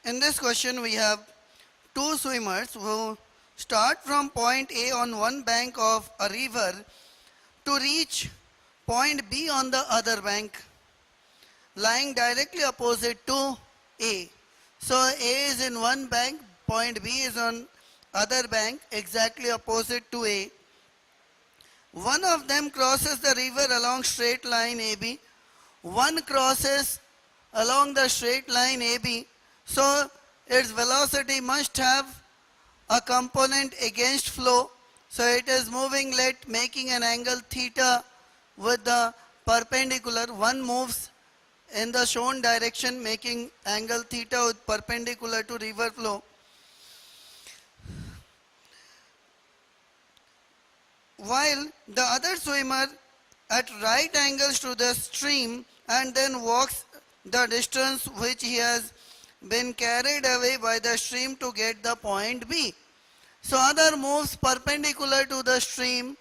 In this question, we have two swimmers who start from point A on one bank of a river to reach point B on the other bank, lying directly opposite to A. So A is in one bank, point B is on other bank, exactly opposite to A. One of them crosses the river along straight line AB. One crosses along the straight line AB. So its velocity must have a component against flow. So it is moving let making an angle theta with the perpendicular. One moves in the shown direction making angle theta with perpendicular to river flow. While the other swimmer at right angles to the stream and then walks the distance which he has been carried away by the stream to get the point B. So other moves perpendicular to the stream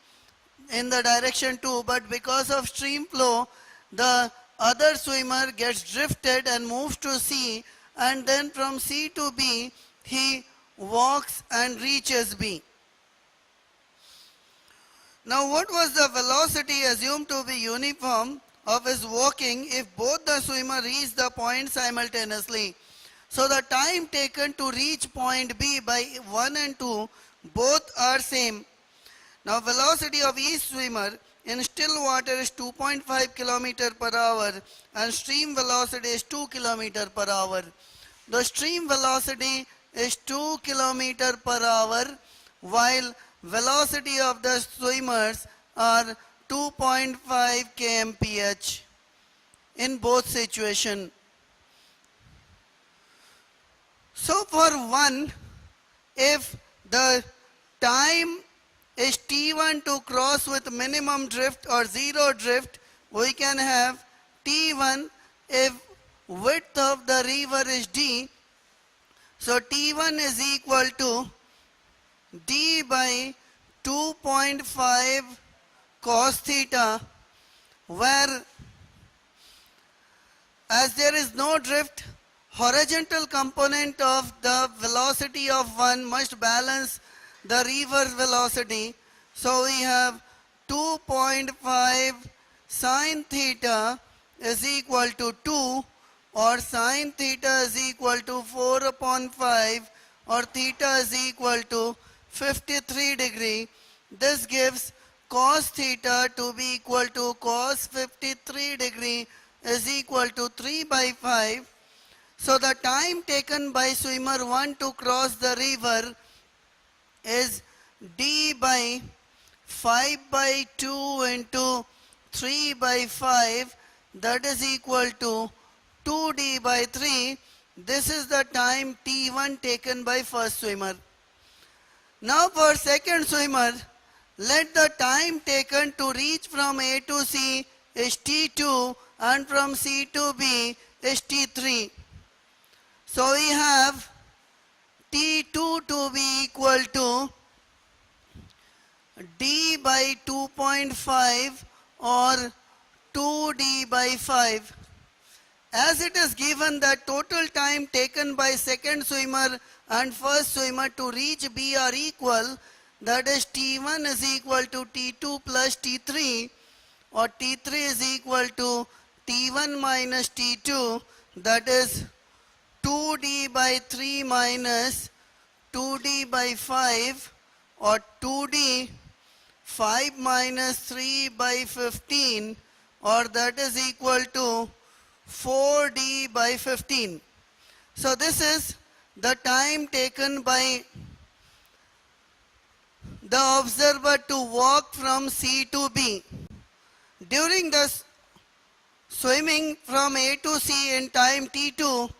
in the direction 2, but because of stream flow, the other swimmer gets drifted and moves to C, and then from C to B, he walks and reaches B. Now what was the velocity assumed to be uniform of his walking if both the swimmer reach the point simultaneously? So the time taken to reach point B by 1 and 2 both are same. Now velocity of each swimmer in still water is 2.5 km per hour and stream velocity is 2 km per hour. The stream velocity is 2 km per hour while velocity of the swimmers are 2.5 kmph in both situations. So for one, if the time is t1 to cross with minimum drift or zero drift, we can have t1 if width of the river is d. So t1 is equal to d by 2.5 cos theta, where as there is no drift, horizontal component of the velocity of one must balance the river's velocity. So we have 2.5 sine theta is equal to 2, or sine theta is equal to 4 upon 5, or theta is equal to 53 degree. This gives cos theta to be equal to cos 53 degree is equal to 3 by 5. So the time taken by swimmer 1 to cross the river is d by 5 by 2 into 3 by 5, that is equal to 2d by 3. This is the time t1 taken by first swimmer. Now for second swimmer, let the time taken to reach from A to C is t2 and from C to B is t3. So we have t2 to be equal to d by 2.5 or 2d by 5. As it is given that total time taken by second swimmer and first swimmer to reach B are equal, that is t1 is equal to t2 plus t3, or t3 is equal to t1 minus t2, that is 2d by 3 minus 2d by 5, or 2d 5 minus 3 by 15, or that is equal to 4d by 15. So this is the time taken by the observer to walk from C to B. During the swimming from A to C in time t2,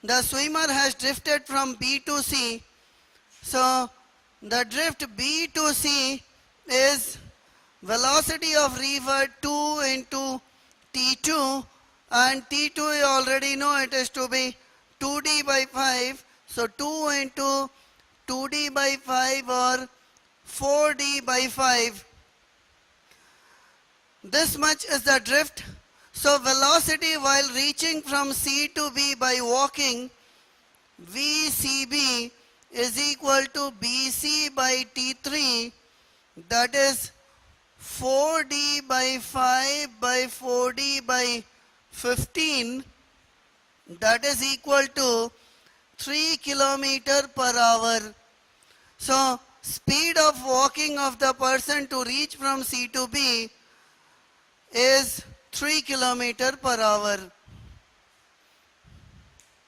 the swimmer has drifted from B to C. So the drift B to C is velocity of river 2 into t2, and t2 you already know it is to be 2d by 5. So 2 into 2d by 5 or 4d by 5. This much is the drift. So velocity while reaching from C to B by walking VCB is equal to BC by T3, that is 4D by 5 by 4D by 15, that is equal to 3 kilometer per hour. So speed of walking of the person to reach from C to B is 3 kilometer per hour.